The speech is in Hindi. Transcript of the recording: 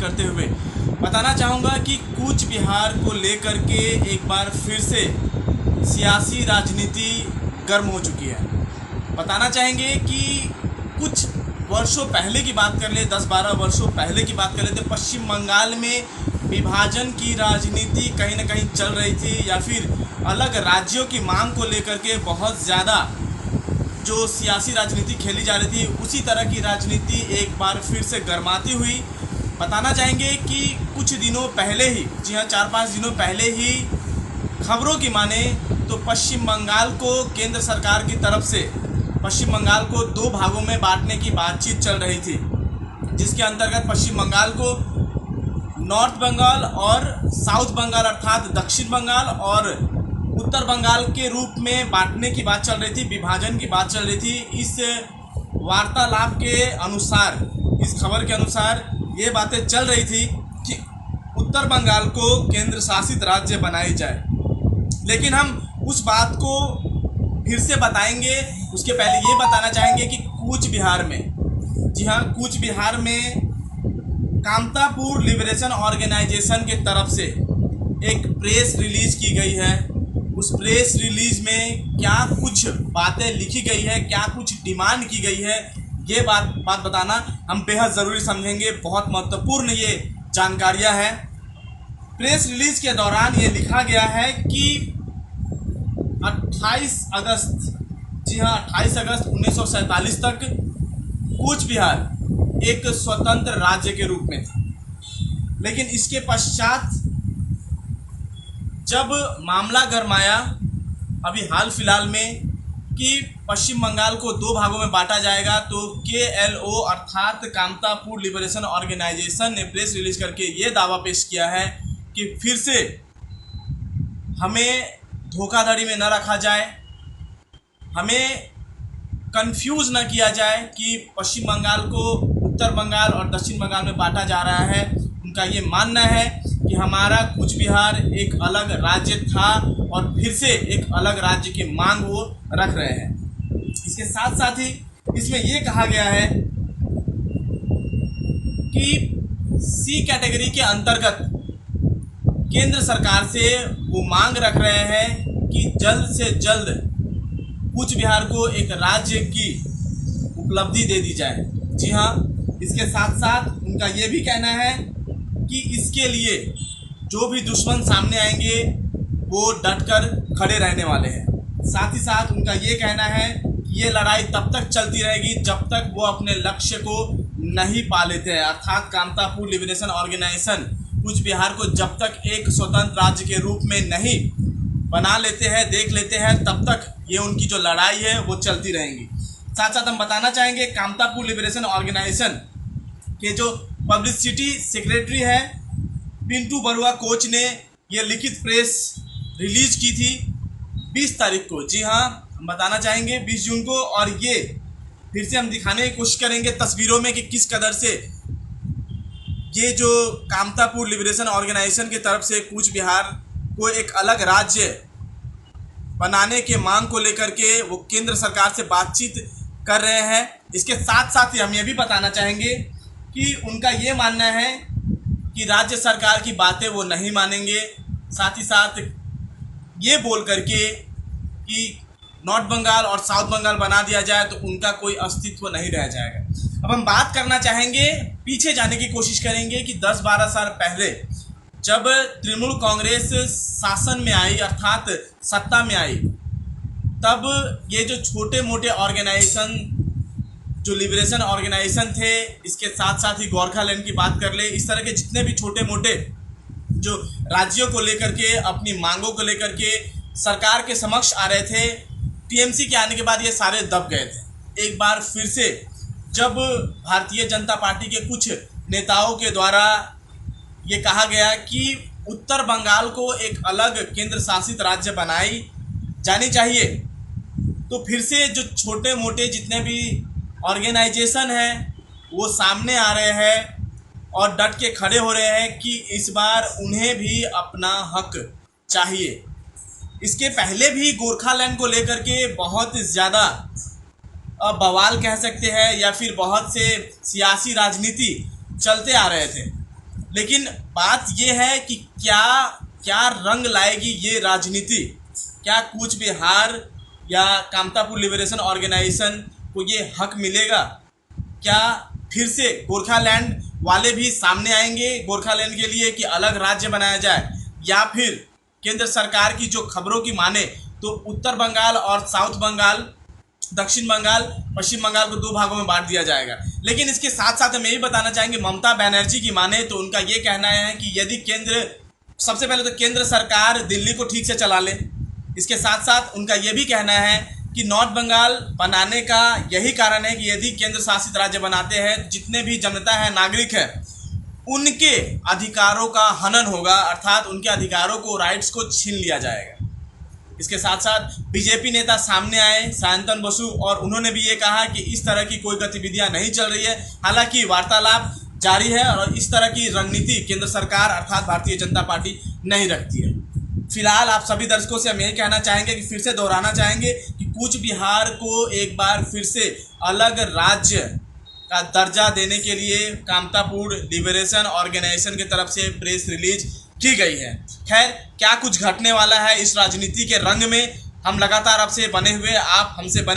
करते हुए बताना चाहूँगा कि कूच बिहार को लेकर के एक बार फिर से सियासी राजनीति गर्म हो चुकी है। बताना चाहेंगे कि कुछ वर्षों पहले की बात कर ले, 10-12 वर्षों पहले की बात कर ले, तो पश्चिम बंगाल में विभाजन की राजनीति कहीं ना कहीं चल रही थी, या फिर अलग राज्यों की मांग को लेकर के बहुत ज़्यादा जो सियासी राजनीति खेली जा रही थी, उसी तरह की राजनीति एक बार फिर से गर्माती हुई। बताना चाहेंगे कि कुछ दिनों पहले ही, जी हाँ 4-5 दिनों पहले ही खबरों की माने तो पश्चिम बंगाल को केंद्र सरकार की तरफ से पश्चिम बंगाल को 2 भागों में बांटने की बातचीत चल रही थी, जिसके अंतर्गत पश्चिम बंगाल को नॉर्थ बंगाल और साउथ बंगाल अर्थात दक्षिण बंगाल और उत्तर बंगाल के रूप में बांटने की बात चल रही थी, विभाजन की बात चल रही थी। इस वार्तालाप के अनुसार, इस खबर के अनुसार ये बातें चल रही थी कि उत्तर बंगाल को केंद्र शासित राज्य बनाई जाए। लेकिन हम उस बात को फिर से बताएंगे, उसके पहले ये बताना चाहेंगे कि कूच बिहार में, जी हाँ कूच बिहार में कामतापुर लिबरेशन ऑर्गेनाइजेशन के तरफ से एक प्रेस रिलीज की गई है। उस प्रेस रिलीज में क्या कुछ बातें लिखी गई है, क्या कुछ डिमांड की गई है, ये बात बताना हम बेहद ज़रूरी समझेंगे। बहुत महत्वपूर्ण ये जानकारियां हैं। प्रेस रिलीज के दौरान ये लिखा गया है कि 28 अगस्त, जी हाँ 28 अगस्त 1947 तक कूच बिहार एक स्वतंत्र राज्य के रूप में था। लेकिन इसके पश्चात जब मामला गरमाया अभी हाल फिलहाल में कि पश्चिम बंगाल को 2 भागों में बांटा जाएगा, तो KLO अर्थात कामतापुर लिबरेशन ऑर्गेनाइजेशन ने प्रेस रिलीज करके ये दावा पेश किया है कि फिर से हमें धोखाधड़ी में न रखा जाए, हमें कंफ्यूज न किया जाए कि पश्चिम बंगाल को उत्तर बंगाल और दक्षिण बंगाल में बांटा जा रहा है। उनका ये मानना है कि हमारा कूच बिहार एक अलग राज्य था और फिर से एक अलग राज्य की मांग वो रख रहे हैं। इसके साथ साथ ही इसमें ये कहा गया है कि C कैटेगरी के अंतर्गत केंद्र सरकार से वो मांग रख रहे हैं कि जल्द से जल्द कूच बिहार को एक राज्य की उपलब्धि दे दी जाए। जी हाँ, इसके साथ साथ उनका ये भी कहना है कि इसके लिए जो भी दुश्मन सामने आएंगे वो डटकर खड़े रहने वाले हैं। साथ ही साथ उनका ये कहना है कि ये लड़ाई तब तक चलती रहेगी जब तक वो अपने लक्ष्य को नहीं पा लेते हैं, अर्थात कामतापुर लिबरेशन ऑर्गेनाइजेशन कूच बिहार को जब तक एक स्वतंत्र राज्य के रूप में नहीं बना लेते हैं, देख लेते हैं, तब तक ये उनकी जो लड़ाई है वो चलती रहेंगी। साथ साथ हम बताना चाहेंगे कामतापुर लिबरेशन ऑर्गेनाइजेशन के जो पब्लिसिटी सेक्रेटरी है पिंटू बरुआ कोच ने ये लिखित प्रेस रिलीज की थी 20 तारीख को। जी हाँ, हम बताना चाहेंगे 20 जून को, और ये फिर से हम दिखाने की कोशिश करेंगे तस्वीरों में कि किस कदर से ये जो कामतापुर लिबरेशन ऑर्गेनाइजेशन की तरफ से कूच बिहार को एक अलग राज्य बनाने के मांग को लेकर के वो केंद्र सरकार से बातचीत कर रहे हैं। इसके साथ साथ ही हम ये भी बताना चाहेंगे कि उनका ये मानना है कि राज्य सरकार की बातें वो नहीं मानेंगे। साथ ही साथ ये बोल करके कि नॉर्थ बंगाल और साउथ बंगाल बना दिया जाए तो उनका कोई अस्तित्व नहीं रह जाएगा। अब हम बात करना चाहेंगे, पीछे जाने की कोशिश करेंगे कि 10-12 साल पहले जब तृणमूल कांग्रेस शासन में आई अर्थात सत्ता में आई, तब ये जो छोटे मोटे ऑर्गेनाइजेशन जो लिबरेशन ऑर्गेनाइजेशन थे, इसके साथ साथ ही गोरखालैंड की बात कर ले, इस तरह के जितने भी छोटे मोटे जो राज्यों को लेकर के अपनी मांगों को लेकर के सरकार के समक्ष आ रहे थे, टीएमसी के आने के बाद ये सारे दब गए थे। एक बार फिर से जब भारतीय जनता पार्टी के कुछ नेताओं के द्वारा ये कहा गया कि उत्तर बंगाल को एक अलग केंद्र शासित राज्य बनाई जानी चाहिए, तो फिर से जो छोटे मोटे जितने भी ऑर्गेनाइजेशन हैं वो सामने आ रहे हैं और डट के खड़े हो रहे हैं कि इस बार उन्हें भी अपना हक चाहिए। इसके पहले भी गोरखालैंड को लेकर के बहुत ज़्यादा बवाल कह सकते हैं या फिर बहुत से सियासी राजनीति चलते आ रहे थे। लेकिन बात यह है कि क्या क्या रंग लाएगी ये राजनीति। क्या कूच बिहार या कामतापुर लिबरेशन ऑर्गेनाइजेशन को ये हक मिलेगा? क्या फिर से गोरखालैंड वाले भी सामने आएंगे गोरखालैंड के लिए कि अलग राज्य बनाया जाए, या फिर केंद्र सरकार की जो खबरों की माने तो उत्तर बंगाल और साउथ बंगाल, दक्षिण बंगाल, पश्चिम बंगाल को दो भागों में बांट दिया जाएगा। लेकिन इसके साथ साथ हम यही बताना चाहेंगे, ममता बनर्जी की माने तो उनका ये कहना है कि यदि सबसे पहले तो केंद्र सरकार दिल्ली को ठीक से चला ले। इसके साथ साथ उनका ये भी कहना है कि नॉर्थ बंगाल बनाने का यही कारण है कि यदि केंद्र शासित राज्य बनाते हैं, जितने भी जनता है, नागरिक है, उनके अधिकारों का हनन होगा, अर्थात उनके अधिकारों को, राइट्स को छीन लिया जाएगा। इसके साथ साथ बीजेपी नेता सामने आए, सायंतन बसु, और उन्होंने भी ये कहा कि इस तरह की कोई गतिविधियां नहीं चल रही है। हालांकि वार्तालाप जारी है और इस तरह की रणनीति केंद्र सरकार अर्थात भारतीय जनता पार्टी नहीं रखती है। फिलहाल आप सभी दर्शकों से हम यही कहना चाहेंगे कि फिर से दोहराना चाहेंगे कि कूच बिहार को एक बार फिर से अलग राज्य का दर्जा देने के लिए कामतापुर लिबरेशन ऑर्गेनाइजेशन की तरफ से प्रेस रिलीज की गई है। खैर, क्या कुछ घटने वाला है इस राजनीति के रंग में, हम लगातार आपसे बने हुए, आप हमसे बने